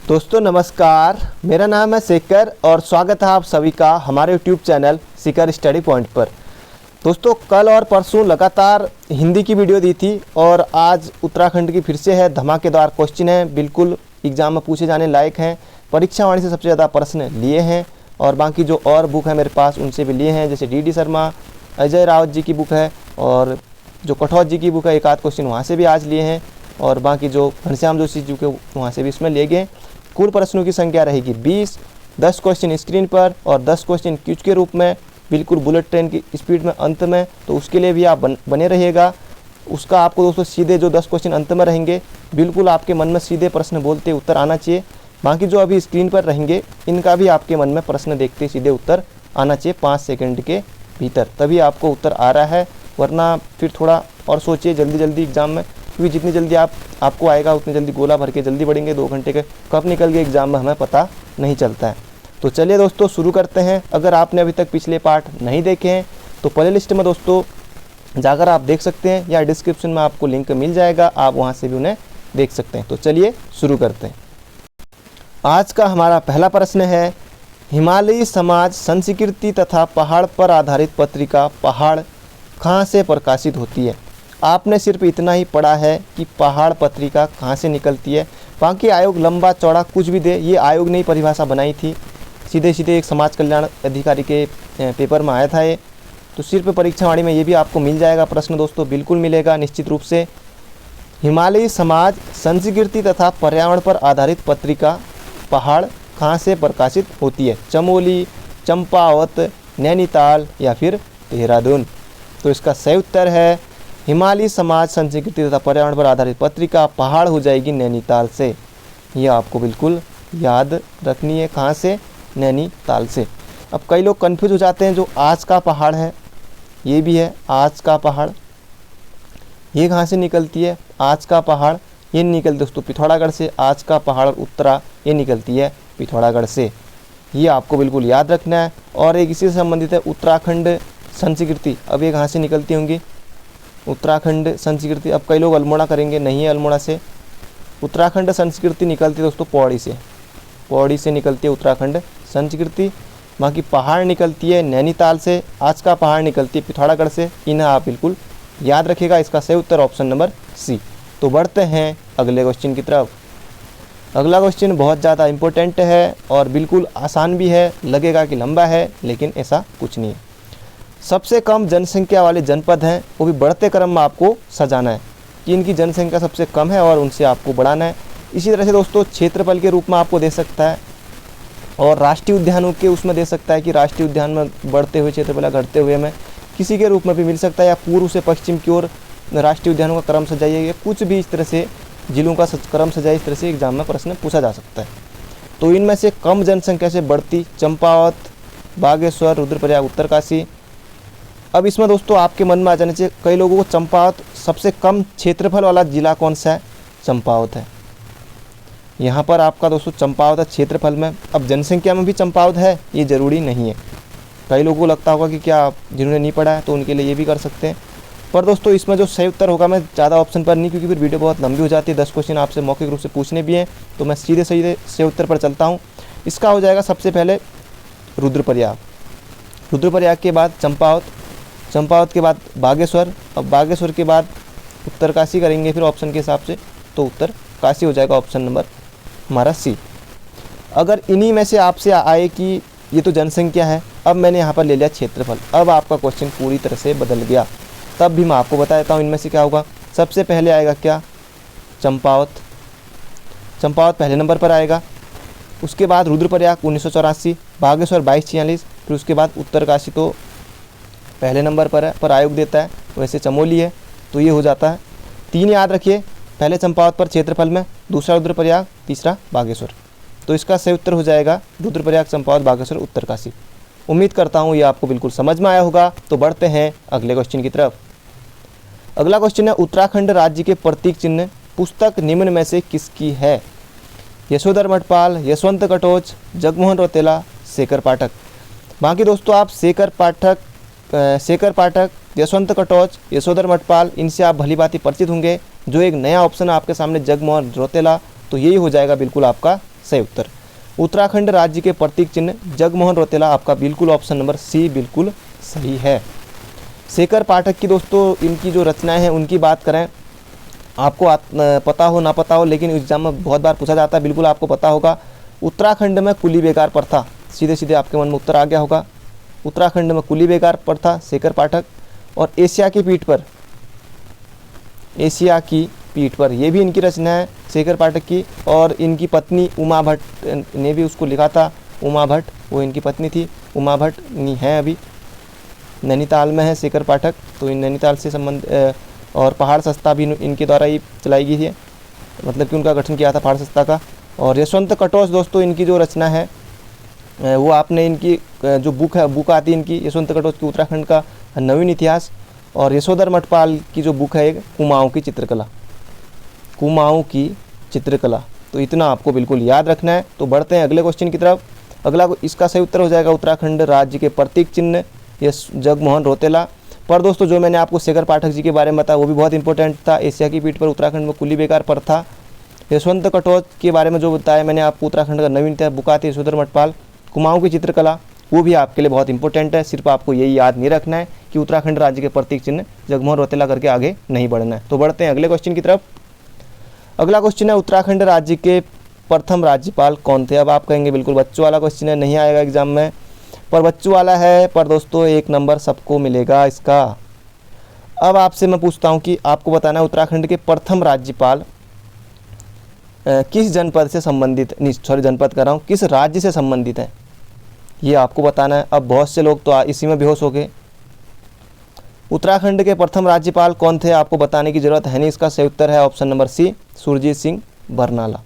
दोस्तों नमस्कार, मेरा नाम है शेखर और स्वागत है आप सभी का हमारे YouTube channel Shekhar study point पर। दोस्तों कल और परसों लगातार हिंदी की वीडियो दी थी और आज उत्तराखंड की फिर से है धमाकेदार क्वेश्चन है, बिल्कुल एग्जाम में पूछे जाने लायक हैं। परीक्षा वाणी से सबसे ज़्यादा प्रश्न लिए हैं और बाकी जो और बुक है मेरे पास उनसे भी लिए हैं, जैसे डी शर्मा, अजय रावत जी की बुक है और जो कठौत जी की बुक है, एक आध क्वेश्चन वहाँ से भी आज लिए हैं और बाकी जो घनश्याम जोशी जी के वहाँ से भी इसमें लिए गए। कुल प्रश्नों की संख्या रहेगी 20, 10 क्वेश्चन स्क्रीन पर और 10 क्वेश्चन क्विज के रूप में, बिल्कुल बुलेट ट्रेन की स्पीड में अंत में। तो उसके लिए भी आप बने रहिएगा। उसका आपको दोस्तों सीधे जो 10 क्वेश्चन अंत में रहेंगे, बिल्कुल आपके मन में सीधे प्रश्न बोलते उत्तर आना चाहिए। बाकी जो अभी स्क्रीन पर रहेंगे इनका भी आपके मन में प्रश्न देखते सीधे उत्तर आना चाहिए 5 सेकंड के भीतर, तभी आपको उत्तर आ रहा है। वरना फिर थोड़ा और सोचिए जल्दी जल्दी एग्जाम में, क्योंकि जितनी जल्दी आपको आएगा उतनी जल्दी गोला भर के जल्दी बढ़ेंगे। 2 घंटे के कब निकल गए एग्जाम में हमें पता नहीं चलता है। तो चलिए दोस्तों शुरू करते हैं। अगर आपने अभी तक पिछले पार्ट नहीं देखे हैं तो प्ले लिस्ट में दोस्तों जाकर आप देख सकते हैं या डिस्क्रिप्शन में आपको लिंक मिल जाएगा, आप वहाँ से भी उन्हें देख सकते हैं। तो चलिए शुरू करते हैं। आज का हमारा पहला प्रश्न है, हिमालयी समाज संस्कृति तथा पहाड़ पर आधारित पत्रिका पहाड़ कहाँ से प्रकाशित होती है। आपने सिर्फ इतना ही पढ़ा है कि पहाड़ पत्रिका कहाँ से निकलती है, बाकी आयोग लंबा चौड़ा कुछ भी दे, ये आयोग ने ही परिभाषा बनाई थी। सीधे सीधे एक समाज कल्याण अधिकारी के पेपर में आया था ये। तो सिर्फ परीक्षा वाणी में ये भी आपको मिल जाएगा प्रश्न दोस्तों, बिल्कुल मिलेगा निश्चित रूप से। हिमालयी समाज संस्कृति तथा पर्यावरण पर आधारित पत्रिका पहाड़ कहाँ से प्रकाशित होती है, चमोली, चंपावत, नैनीताल या फिर देहरादून। तो इसका सही उत्तर है हिमालयी समाज संस्कृति तथा पर्यावरण पर आधारित पत्रिका पहाड़ हो जाएगी नैनीताल से। ये आपको बिल्कुल याद रखनी है, कहाँ से, नैनीताल से। अब कई लोग कंफ्यूज हो जाते हैं, जो आज का पहाड़ है ये भी है आज का पहाड़, ये कहाँ से निकलती है, आज का पहाड़ ये निकलती दोस्तों पिथौरागढ़ से। आज का पहाड़ उत्तरा ये निकलती है पिथौरागढ़ से, ये आपको बिल्कुल याद रखना है। और एक इसी से संबंधित है उत्तराखंड संस्कृति, अब ये कहाँ से निकलती होंगी, उत्तराखंड संस्कृति। अब कई लोग अल्मोड़ा करेंगे, नहीं है अल्मोड़ा से। उत्तराखंड संस्कृति निकलती है दोस्तों पौड़ी से निकलती है उत्तराखंड संस्कृति। बाकी पहाड़ निकलती है नैनीताल से, आज का पहाड़ निकलती है पिथौरागढ़ से। इन्हें आप बिल्कुल याद रखिएगा। इसका सही उत्तर ऑप्शन नंबर सी। तो बढ़ते हैं अगले क्वेश्चन की तरफ। अगला क्वेश्चन बहुत ज़्यादा इम्पोर्टेंट है और बिल्कुल आसान भी है, लगेगा कि लंबा है लेकिन ऐसा कुछ नहीं है। सबसे कम जनसंख्या वाले जनपद हैं, वो भी बढ़ते क्रम में आपको सजाना है कि इनकी जनसंख्या सबसे कम है और उनसे आपको बढ़ाना है। इसी तरह से दोस्तों क्षेत्रफल के रूप में आपको दे सकता है और राष्ट्रीय उद्यानों के उसमें दे सकता है कि राष्ट्रीय उद्यान में बढ़ते हुए क्षेत्रफल घटते हुए में किसी के रूप में भी मिल सकता है, या पूर्व से पश्चिम की ओर राष्ट्रीय उद्यानों का क्रम सजाइए, कुछ भी इस तरह से जिलों का क्रम सजाइए। इस तरह से एग्जाम में प्रश्न पूछा जा सकता है। तो इनमें से कम जनसंख्या से बढ़ती चंपावत, बागेश्वर, रुद्रप्रयाग, उत्तरकाशी। अब इसमें दोस्तों आपके मन में आ जाना चाहिए कई लोगों को, चंपावत सबसे कम क्षेत्रफल वाला जिला कौन सा है, चंपावत है। यहाँ पर आपका दोस्तों चंपावत है क्षेत्रफल में। अब जनसंख्या में भी चंपावत है, ये ज़रूरी नहीं है। कई लोगों को लगता होगा कि क्या जिन्होंने नहीं पढ़ा है तो उनके लिए ये भी कर सकते हैं, पर दोस्तों इसमें जो सही उत्तर होगा, मैं ज़्यादा ऑप्शन पर नहीं, क्योंकि फिर वीडियो बहुत लंबी हो जाती है। 10 क्वेश्चन आपसे मौखिक रूप से पूछने भी हैं, तो मैं सीधे सही उत्तर पर चलता हूँ। इसका हो जाएगा सबसे पहले रुद्रप्रयाग, रुद्रप्रयाग के बाद चंपावत, चंपावत के बाद बागेश्वर, अब बागेश्वर के बाद उत्तरकाशी करेंगे फिर ऑप्शन के हिसाब से, तो उत्तरकाशी हो जाएगा ऑप्शन नंबर हमारा सी। अगर इन्हीं में से आपसे आए कि ये तो जनसंख्या है, अब मैंने यहाँ पर ले लिया क्षेत्रफल, अब आपका क्वेश्चन पूरी तरह से बदल गया। तब भी मैं आपको बता देता हूँ इनमें से क्या होगा। सबसे पहले आएगा क्या, चंपावत, चंपावत पहले नंबर पर आएगा। उसके बाद रुद्रप्रयाग 1984, बागेश्वर 2246, फिर उसके बाद उत्तरकाशी तो पहले नंबर पर है, पर आयोग देता है, वैसे चमोली है, तो ये हो जाता है 3 याद रखिए। पहले चंपावत पर क्षेत्रफल में, दूसरा रुद्रप्रयाग, तीसरा बागेश्वर। तो इसका सही उत्तर हो जाएगा रुद्रप्रयाग, चंपावत, बागेश्वर, उत्तरकाशी। उम्मीद करता हूँ ये आपको बिल्कुल समझ में आया होगा। तो बढ़ते हैं अगले क्वेश्चन की तरफ। अगला क्वेश्चन है, उत्तराखंड राज्य के प्रतीक चिन्ह पुस्तक निम्न में से किसकी है। यशोधर मठपाल, यशवंत कटोच, जगमोहन रौतेला, शेखर पाठक। बाकी दोस्तों आप शेखर पाठक, यशवंत कटोच, यशोधर मठपाल, इनसे आप भली भांति परिचित होंगे। जो एक नया ऑप्शन है आपके सामने जगमोहन रौतेला, तो यही हो जाएगा बिल्कुल आपका सही उत्तर। उत्तराखंड राज्य के प्रतीक चिन्ह जगमोहन रौतेला, आपका बिल्कुल ऑप्शन नंबर सी बिल्कुल सही है। शेखर पाठक की दोस्तों इनकी जो रचनाएं हैं उनकी बात करें, आपको पता हो ना पता हो, लेकिन एग्जाम में बहुत बार पूछा जाता है, बिल्कुल आपको पता होगा। उत्तराखंड में कुली बेगार प्रथा, सीधे सीधे आपके मन में उत्तर आ गया होगा। उत्तराखंड में कुली बेगार प्रथा, शेखर पाठक। और एशिया की पीठ पर, एशिया की पीठ पर, ये भी इनकी रचना है शेखर पाठक की। और इनकी पत्नी उमा भट्ट ने भी उसको लिखा था, उमा भट्ट, वो इनकी पत्नी थी। उमा भट्ट नहीं है, अभी नैनीताल में है शेखर पाठक, तो इन नैनीताल से संबंध। और पहाड़ संस्था भी इनके द्वारा ही चलाई गई है, मतलब कि उनका गठन किया था पहाड़ संस्था का। और यशवंत कटोच दोस्तों इनकी जो रचना है वो आपने इनकी जो बुक आती है इनकी, यशवंत कटोच की उत्तराखंड का नवीन इतिहास। और यशोधर मठपाल की जो बुक है एक कुमाऊँ की चित्रकला, कुमाऊँ की चित्रकला। तो इतना आपको बिल्कुल याद रखना है। तो बढ़ते हैं अगले क्वेश्चन की तरफ। अगला इसका सही उत्तर हो जाएगा उत्तराखंड राज्य के प्रतीक चिन्ह यस जगमोहन रौतेला। पर दोस्तों जो मैंने आपको शेखर पाठक जी के बारे में बताया वो भी बहुत इंपॉर्टेंट था। एशिया की पीठ पर उत्तराखंड में कुली बेगार प्रथा। यशवंत कटोच के बारे में जो बताया मैंने आपको, उत्तराखंड का नवीन इतिहास बुक आती है यशोधर मठपाल। कुमाऊँ की चित्रकला वो भी आपके लिए बहुत इंपॉर्टेंट है। सिर्फ आपको यही याद नहीं रखना है कि उत्तराखंड राज्य के प्रतीक चिन्ह जगमोहन रौतेला करके आगे नहीं बढ़ना है। तो बढ़ते हैं अगले क्वेश्चन की तरफ। अगला क्वेश्चन है उत्तराखंड राज्य के प्रथम राज्यपाल कौन थे। अब आप कहेंगे बिल्कुल बच्चों वाला क्वेश्चन है, नहीं आएगा एग्जाम में, पर बच्चों वाला है। पर दोस्तों 1 नंबर सबको मिलेगा इसका। अब आपसे मैं पूछता हूं कि आपको बताना है उत्तराखंड के प्रथम राज्यपाल किस जनपद से संबंधित, नहीं सॉरी जनपद कर रहा हूँ, किस राज्य से संबंधित है, ये आपको बताना है। अब बहुत से लोग तो इसी में बेहोश हो गए। उत्तराखंड के प्रथम राज्यपाल कौन थे आपको बताने की जरूरत है नहीं, इसका सही उत्तर है option number C, Surjit Singh Barnala.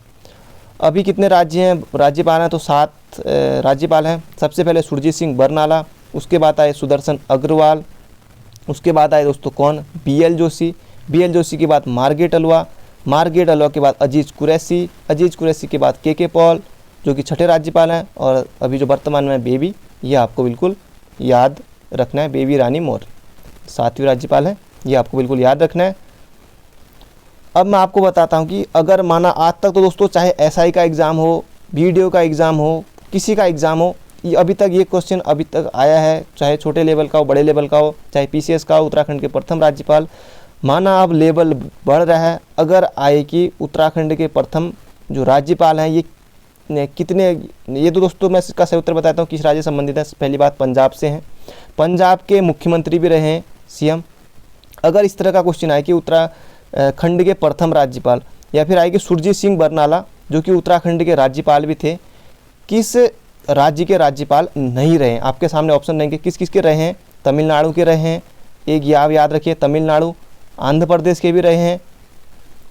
अभी कितने राज्य हैं, राज्यपाल हैं तो 7 राज्यपाल हैं। सबसे पहले सुरजीत सिंह बरनाला, उसके बाद आए सुदर्शन अग्रवाल, उसके बाद आए दोस्तों कौन, BL जोशी, BL जोशी के बाद मार्गरेट अलवा, मार्गरेट अलवा के बाद अजीज कुरैशी, अजीज कुरैशी के बाद KK पॉल जो कि 6ठे राज्यपाल हैं। और अभी जो वर्तमान में बेबी, ये आपको बिल्कुल याद रखना है, बेबी रानी मौर्य 7वीं राज्यपाल हैं, ये आपको बिल्कुल याद रखना है। अब मैं आपको बताता हूँ कि अगर माना आज तक तो दोस्तों चाहे SI का एग्ज़ाम हो, BDO का एग्ज़ाम हो, किसी का एग्ज़ाम हो, ये अभी तक ये क्वेश्चन अभी तक आया है, चाहे छोटे लेवल का हो, बड़े लेवल का हो, चाहे PCS का हो, उत्तराखंड के प्रथम राज्यपाल। माना अब लेवल बढ़ रहा है, अगर आए कि उत्तराखंड के प्रथम जो राज्यपाल हैं ये कितने, ये तो दोस्तों मैं इसका सही उत्तर बताता हूँ किस राज्य से संबंधित है। पहली बात पंजाब से हैं, पंजाब के मुख्यमंत्री भी रहे हैं CM। अगर इस तरह का क्वेश्चन आए कि उत्तराखंड के प्रथम राज्यपाल, या फिर आए कि सुरजीत सिंह बरनाला जो कि उत्तराखंड के राज्यपाल भी थे, किस राज्य के राज्यपाल नहीं रहे, आपके सामने ऑप्शन रहेंगे किस किस के रहे हैं। तमिलनाडु के रहे हैं, एक याद रखिए तमिलनाडु, आंध्र प्रदेश के भी रहे हैं,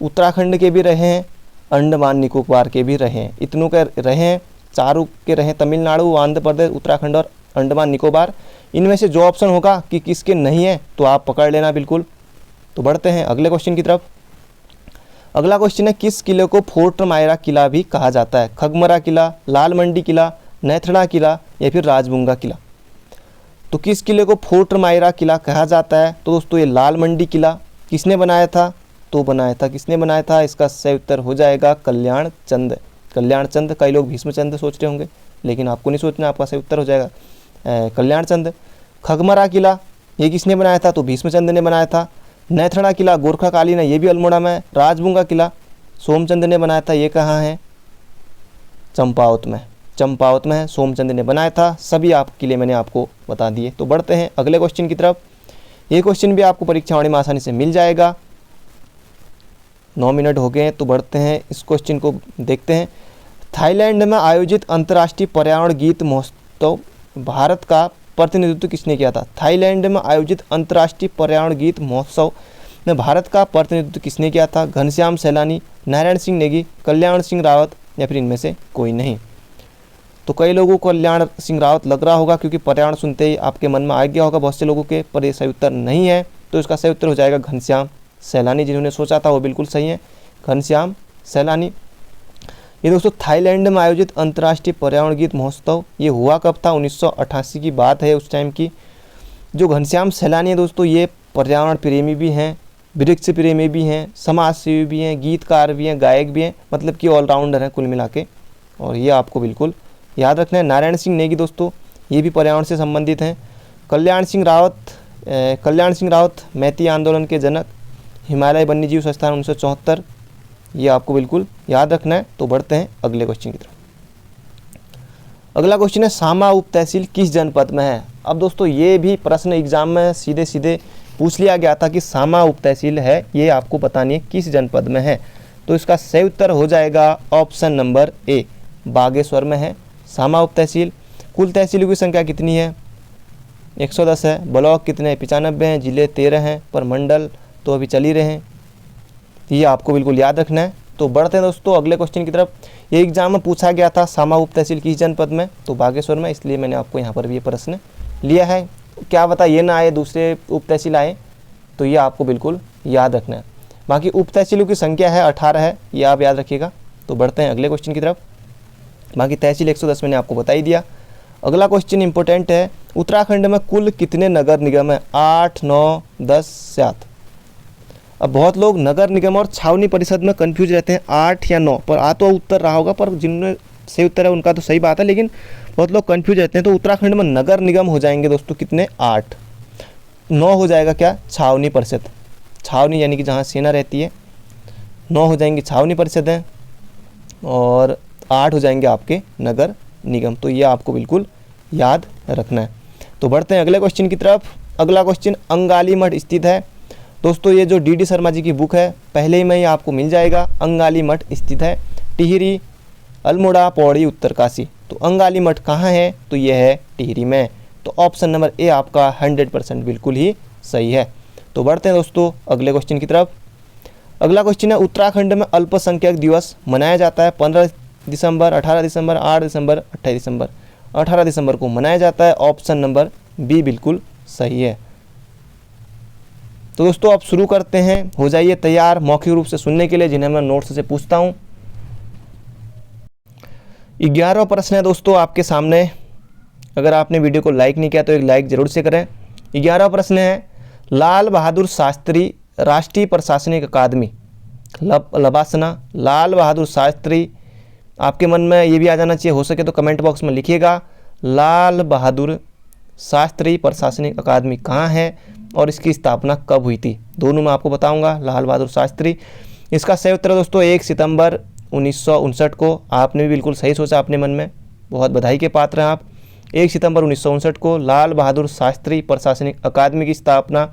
उत्तराखंड के भी रहे हैं, अंडमान निकोबार के भी रहे हैं। इतनों के रहे हैं, चारों के रहे हैं, तमिलनाडु, आंध्र प्रदेश, उत्तराखंड और अंडमान निकोबार। इनमें से जो ऑप्शन होगा कि किसके नहीं है तो आप पकड़ लेना बिल्कुल। तो बढ़ते हैं अगले क्वेश्चन की तरफ। अगला क्वेश्चन है किस किले को फोर्ट मायरा किला भी कहा जाता है। खगमरा किला, लाल मंडी किला, नैथड़ा किला या फिर राजबुंगा किला। तो किस किले को फोर्ट मायरा किला कहा जाता है, तो दोस्तों ये लाल मंडी किला किसने बनाया था, तो बनाया था, किसने बनाया था, इसका सही उत्तर हो जाएगा कल्याण चंद। कल्याण चंद, कई लोग भीष्मचंद सोच रहे होंगे, लेकिन आपको नहीं सोचना, आपका सही उत्तर हो जाएगा कल्याण चंद। खगमरा किला ये किसने बनाया था, तो भीष्मचंद ने बनाया था। नैथड़ा किला गोरखा कालीन है, ये भी अल्मोड़ा में है। राजबुंगा किला सोमचंद ने बनाया था, ये कहाँ है, चंपावत में, चंपावत में है, सोमचंद ने बनाया था। सभी आप किले मैंने आपको बता दिए। तो बढ़ते हैं अगले क्वेश्चन की तरफ। ये क्वेश्चन भी आपको परीक्षा में आसानी से मिल जाएगा। 9 मिनट हो गए हैं, तो बढ़ते हैं इस क्वेश्चन को देखते हैं। थाईलैंड में आयोजित अंतर्राष्ट्रीय पर्यावरण गीत महोत्सव भारत का प्रतिनिधित्व किसने किया था। थाईलैंड में आयोजित अंतर्राष्ट्रीय पर्यावरण गीत महोत्सव में भारत का प्रतिनिधित्व किसने किया था। घनश्याम सैलानी, नारायण सिंह नेगी, कल्याण सिंह रावत या फिर इनमें से कोई नहीं। तो कई लोगों को कल्याण सिंह रावत लग रहा होगा, क्योंकि पर्यावरण सुनते ही आपके मन में आ गया होगा बहुत से लोगों के, पर ये सही उत्तर नहीं है। तो इसका सही उत्तर हो जाएगा घनश्याम सैलानी। जिन्होंने सोचा था वो बिल्कुल सही है, घनश्याम सैलानी। ये दोस्तों थाईलैंड में आयोजित अंतर्राष्ट्रीय पर्यावरण गीत महोत्सव ये हुआ कब था, 1988 की बात है उस टाइम की। जो घनश्याम सैलानी है दोस्तों, ये पर्यावरण प्रेमी भी हैं, वृक्ष प्रेमी भी हैं, समाज सेवी भी हैं, गीतकार भी हैं, गायक भी हैं, मतलब कि ऑलराउंडर हैं कुल मिला के। और ये आपको बिल्कुल याद रखना है। नारायण सिंह नेगी दोस्तों, ये भी पर्यावरण से संबंधित हैं। कल्याण सिंह रावत मैती आंदोलन के जनक, हिमालय वन्यजीव संस्थान 1974, ये आपको बिल्कुल याद रखना है। तो बढ़ते हैं अगले क्वेश्चन की तरफ। अगला क्वेश्चन है सामा उप तहसील किस जनपद में है। अब दोस्तों ये भी प्रश्न एग्जाम में सीधे सीधे पूछ लिया गया था कि सामा उप तहसील है, ये आपको बतानी है किस जनपद में है। तो इसका सही उत्तर हो जाएगा ऑप्शन नंबर ए, बागेश्वर में है सामा उप तहसील। कुल तहसीलों की संख्या कितनी है? 110 है। ब्लॉक कितने हैं? 95 हैं। जिले 13 हैं, पर मंडल तो अभी चल ही रहे हैं। ये आपको बिल्कुल याद रखना है। तो बढ़ते हैं दोस्तों अगले क्वेश्चन की तरफ। ये एग्जाम में पूछा गया था सामा उप तहसील किस जनपद में, तो बागेश्वर में, इसलिए मैंने आपको यहाँ पर भी ये प्रश्न लिया है। क्या पता ये ना आए, दूसरे उप तहसील आए, तो ये आपको बिल्कुल याद रखना है। बाकी उप तहसीलों की संख्या है 18 है, ये आप याद रखिएगा। तो बढ़ते हैं अगले क्वेश्चन की तरफ। बाकी तहसील 110 मैंने आपको बता ही दिया। अगला क्वेश्चन इंपॉर्टेंट है, उत्तराखंड में कुल कितने नगर निगम है? 8, 9, 10, 7। अब बहुत लोग नगर निगम और छावनी परिषद में कंफ्यूज रहते हैं, 8 या 9 पर। तो उत्तर रहा होगा, पर जिनमें सही उत्तर है उनका तो सही बात है, लेकिन बहुत लोग कंफ्यूज रहते हैं। तो उत्तराखंड में नगर निगम हो जाएंगे दोस्तों कितने? 8। 9 हो जाएगा क्या? छावनी परिषद, छावनी यानी कि जहाँ सेना रहती है। 9 हो जाएंगे छावनी परिषदें, और 8 हो जाएंगे आपके नगर निगम। तो ये आपको बिल्कुल याद रखना है। तो बढ़ते हैं अगले क्वेश्चन की तरफ। अगला क्वेश्चन अंगाली मठ स्थित है। दोस्तों ये जो डी शर्मा जी की बुक है, पहले ही में ही आपको मिल जाएगा। अंगाली मठ स्थित है टिहरी, अल्मोड़ा, पौड़ी, उत्तरकाशी। तो अंगाली मठ कहाँ है? तो ये है टिहरी में। तो ऑप्शन नंबर ए आपका 100% बिल्कुल ही सही है। तो बढ़ते हैं दोस्तों अगले क्वेश्चन की तरफ। अगला क्वेश्चन है, उत्तराखंड में अल्पसंख्यक दिवस मनाया जाता है 15 दिसंबर, 18 दिसंबर, 8 दिसंबर, 28 दिसंबर। 18 दिसंबर को मनाया जाता है। ऑप्शन नंबर बी बिल्कुल सही है। तो दोस्तों अब शुरू करते हैं, हो जाइए तैयार मौखिक रूप से सुनने के लिए, जिन्हें मैं नोट्स से पूछता हूँ। 11वां प्रश्न है दोस्तों आपके सामने। अगर आपने वीडियो को लाइक नहीं किया तो एक लाइक जरूर से करें। 11वां प्रश्न है, लाल बहादुर शास्त्री राष्ट्रीय प्रशासनिक अकादमी, लबासना, लाल बहादुर शास्त्री। आपके मन में ये भी आ जाना चाहिए, हो सके तो कमेंट बॉक्स में लिखिएगा लाल बहादुर शास्त्री प्रशासनिक अकादमी कहाँ है और इसकी स्थापना कब हुई थी। दोनों मैं आपको बताऊंगा। लाल बहादुर शास्त्री, इसका सही उत्तर है दोस्तों 1 सितंबर 1959 को। आपने भी बिल्कुल सही सोचा अपने मन में, बहुत बधाई के पात्र हैं आप। 1 सितंबर 1959 को लाल बहादुर शास्त्री प्रशासनिक अकादमी की स्थापना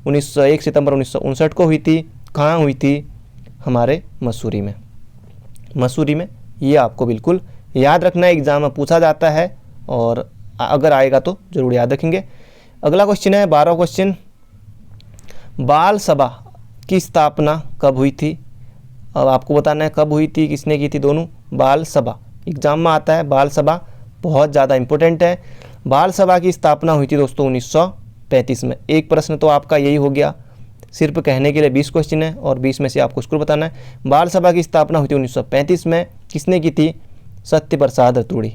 1 सितंबर 1959 को हुई थी। कहाँ हुई थी? हमारे मसूरी में। मसूरी में, ये आपको बिल्कुल याद रखना है, एग्जाम में पूछा जाता है और अगर आएगा तो जरूर याद रखेंगे। अगला क्वेश्चन है 12वां क्वेश्चन, बाल सभा की स्थापना कब हुई थी। अब आपको बताना है कब हुई थी, किसने की थी। दोनों बाल सभा एग्जाम में आता है, बाल सभा बहुत ज़्यादा इंपॉर्टेंट है। बाल सभा की स्थापना हुई थी दोस्तों 1935 में। एक प्रश्न तो आपका यही हो गया, सिर्फ कहने के लिए 20 क्वेश्चन है और 20 में से आपको स्कोर बताना है। बाल सभा की स्थापना हुई थी 1935 में, किसने की थी? सत्य प्रसाद रतूड़ी,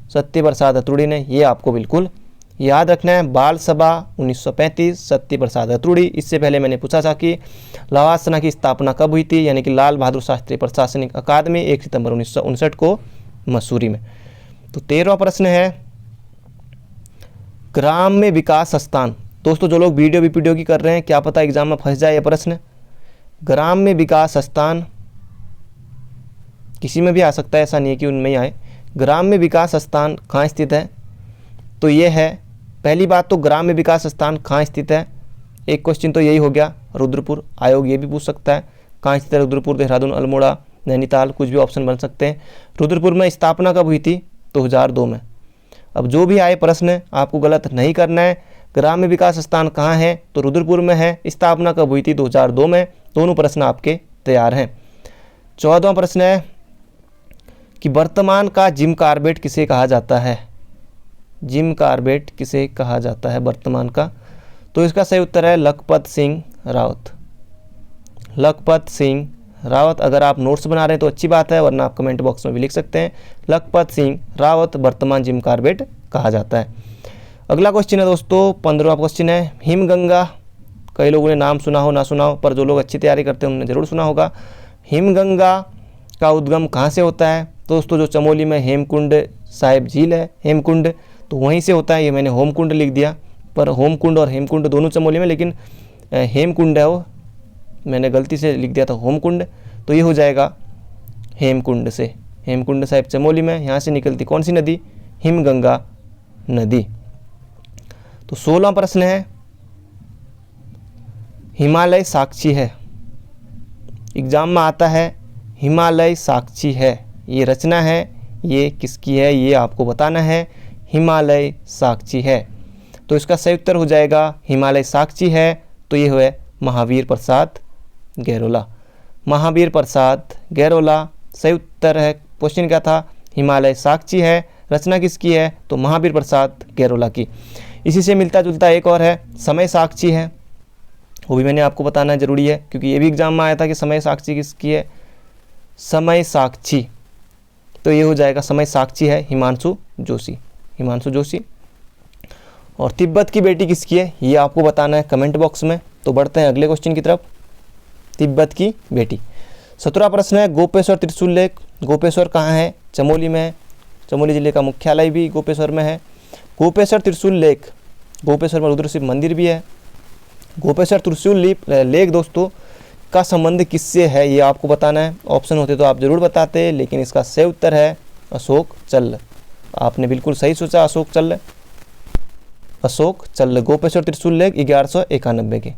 सत्य प्रसाद रतूड़ी ने। ये आपको बिल्कुल याद रखना है, बाल सभा 1935, सत्य प्रसाद रतूड़ी। इससे पहले मैंने पूछा था कि लवासना की स्थापना कब हुई थी, यानी कि लाल बहादुर शास्त्री प्रशासनिक अकादमी 1 सितंबर 1959 को मसूरी में। तो 13वां प्रश्न है, ग्राम्य विकास संस्थान। दोस्तों जो लोग वीडियो की कर रहे हैं, क्या पता एग्जाम में फंस जाए ये प्रश्न। ग्राम्य विकास संस्थान किसी में भी आ सकता है, ऐसा नहीं है कि उनमें ही आए। ग्राम्य विकास संस्थान कहाँ स्थित है? तो ये है, पहली बात तो ग्राम्य विकास संस्थान कहाँ स्थित है। एक क्वेश्चन तो यही हो गया, रुद्रपुर। आयोग ये भी पूछ सकता है कहाँ स्थित है रुद्रपुर, देहरादून, अल्मोड़ा, नैनीताल, कुछ भी ऑप्शन बन सकते हैं। रुद्रपुर में स्थापना कब हुई थी? 2002 में। अब जो भी आए प्रश्न आपको गलत नहीं करना है। ग्राम्य विकास संस्थान कहाँ है? तो रुद्रपुर में है। स्थापना कब हुई थी? 2002 में। दोनों प्रश्न आपके तैयार हैं। 14वां प्रश्न है कि वर्तमान का जिम कार्बेट किसे कहा जाता है। जिम कार्बेट किसे कहा जाता है वर्तमान का? तो इसका सही उत्तर है लखपत सिंह रावत। लखपत सिंह रावत। अगर आप नोट्स बना रहे हैं तो अच्छी बात है, वरना आप कमेंट बॉक्स में भी लिख सकते हैं। लखपत सिंह रावत वर्तमान जिम कार्बेट कहा जाता है। अगला क्वेश्चन है दोस्तों 15वां क्वेश्चन है, हिमगंगा। कई लोगों ने नाम सुना हो ना सुना हो, पर जो लोग अच्छी तैयारी करते हैं उन्होंने जरूर सुना होगा। हिमगंगा का उद्गम कहाँ से होता है? दोस्तों जो चमोली में हेमकुंड साहिब झील है, हेमकुंड, तो वहीं से होता है। ये मैंने होमकुंड लिख दिया, पर होमकुंड और हेमकुंड दोनों चमोली में, लेकिन हेमकुंड है वो, मैंने गलती से लिख दिया था होमकुंड, तो ये हो जाएगा हेमकुंड से। हेमकुंड साहिब चमोली में, यहाँ से निकलती कौन सी नदी? हिमगंगा नदी। तो 16वां प्रश्न है, हिमालय साक्षी है। एग्जाम में आता है हिमालय साक्षी है, ये रचना है, ये किसकी है, ये आपको बताना है। हिमालय साक्षी है, तो इसका सही उत्तर हो जाएगा हिमालय साक्षी है, तो ये है महावीर प्रसाद गैरोला। महावीर प्रसाद गैरोला सही उत्तर है। क्वेश्चन क्या था? हिमालय साक्षी है, रचना किसकी है? तो महावीर प्रसाद गैरोला की। इसी से मिलता जुलता एक और है, समय साक्षी है, वो भी मैंने आपको बताना ज़रूरी है, क्योंकि ये भी एग्जाम में आया था कि समय साक्षी किसकी है? समय साक्षी, तो ये हो जाएगा समय साक्षी है हिमांशु जोशी, हिमांशु जोशी। और तिब्बत की बेटी किसकी है, ये आपको बताना है कमेंट बॉक्स में। तो बढ़ते हैं अगले क्वेश्चन की तरफ। तिब्बत की बेटी। 17वां प्रश्न है, गोपेश्वर त्रिशूल लेक। गोपेश्वर कहाँ है? चमोली में है, चमोली जिले का मुख्यालय भी गोपेश्वर में है। गोपेश्वर त्रिशूल लेक, गोपेश्वर में रुद्र शिव मंदिर भी है। गोपेश्वर त्रिशूल लेक दोस्तों का संबंध किससे है, ये आपको बताना है। ऑप्शन होते तो आप ज़रूर बताते, लेकिन इसका सही उत्तर है अशोक चल्ल। आपने बिल्कुल सही सोचा, अशोक चल्ल, अशोक चल्ल। गोपेश्वर त्रिशूल लेक 1191 के।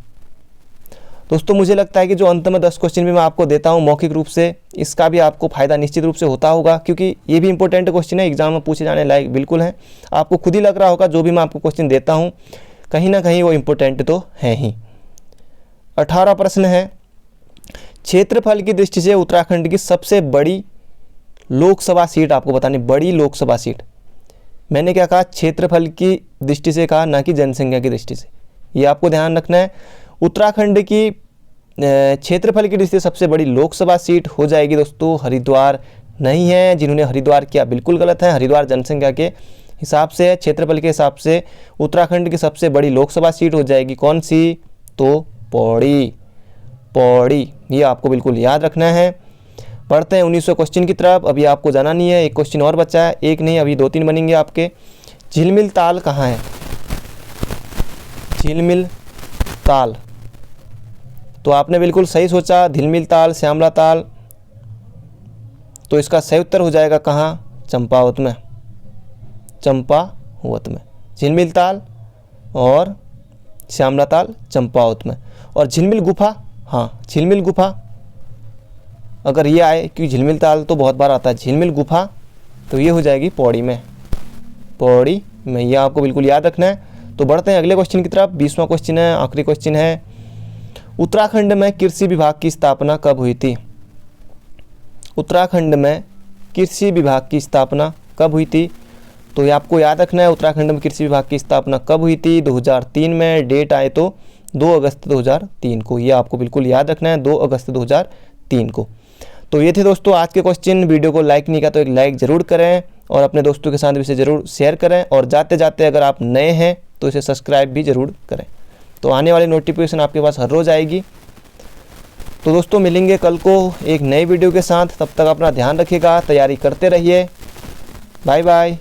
दोस्तों मुझे लगता है कि जो अंत में 10 क्वेश्चन भी मैं आपको देता हूँ मौखिक रूप से, इसका भी आपको फायदा निश्चित रूप से होता होगा, क्योंकि ये भी इंपॉर्टेंट क्वेश्चन है, एग्जाम में पूछे जाने लायक बिल्कुल है। आपको खुद ही लग रहा होगा जो भी मैं आपको क्वेश्चन देता हूँ कहीं ना कहीं वो इम्पोर्टेंट तो है ही। 18वां प्रश्न है, क्षेत्रफल की दृष्टि से उत्तराखंड की सबसे बड़ी लोकसभा सीट आपको बतानी। बड़ी लोकसभा सीट, मैंने क्या कहा? क्षेत्रफल की दृष्टि से कहा, ना कि जनसंख्या की दृष्टि से। ये आपको ध्यान रखना है। उत्तराखंड की क्षेत्रफल की दृष्टि से सबसे बड़ी लोकसभा सीट हो जाएगी दोस्तों हरिद्वार। नहीं है, जिन्होंने हरिद्वार किया बिल्कुल गलत है। हरिद्वार जनसंख्या के हिसाब से है, क्षेत्रफल के हिसाब से उत्तराखंड की सबसे बड़ी लोकसभा सीट हो जाएगी कौन सी? तो पौड़ी, पौड़ी, ये आपको बिल्कुल याद रखना है। पढ़ते हैं 1900 क्वेश्चन की तरफ। अभी आपको जाना नहीं है, एक क्वेश्चन और बचा है, एक नहीं अभी 2-3 बनेंगे आपके। झिलमिल ताल कहाँ है? झिलमिल ताल, तो आपने बिल्कुल सही सोचा, झिलमिल ताल, श्यामला ताल, तो इसका सही उत्तर हो जाएगा कहाँ? चंपावत में, चंपावत में। झिलमिल ताल और श्यामला ताल चंपावत में। और झिलमिल गुफा, हाँ झिलमिल गुफा, अगर ये आए, क्योंकि झिलमिल ताल तो बहुत बार आता है, झिलमिल गुफा, तो ये हो जाएगी पौड़ी में, पौड़ी में। ये आपको बिल्कुल याद रखना है। तो बढ़ते हैं अगले क्वेश्चन की तरफ। 20वां क्वेश्चन है, आखिरी क्वेश्चन है, उत्तराखंड में कृषि विभाग की स्थापना कब हुई थी? उत्तराखंड में कृषि विभाग की स्थापना कब हुई थी? तो ये आपको याद रखना है, उत्तराखंड में कृषि विभाग की स्थापना कब हुई थी? 2003 में। डेट आए तो 2 अगस्त 2003 को, ये आपको बिल्कुल याद रखना है, 2 अगस्त 2003 को। तो ये थे दोस्तों आज के क्वेश्चन। वीडियो को लाइक नहीं किया तो एक लाइक ज़रूर करें और अपने दोस्तों के साथ भी इसे ज़रूर शेयर करें, और जाते जाते अगर आप नए हैं तो इसे सब्सक्राइब भी ज़रूर करें। तो आने वाली नोटिफिकेशन आपके पास हर रोज़ आएगी। तो दोस्तों मिलेंगे कल को एक नई वीडियो के साथ, तब तक अपना ध्यान रखिएगा, तैयारी करते रहिए। Bye bye.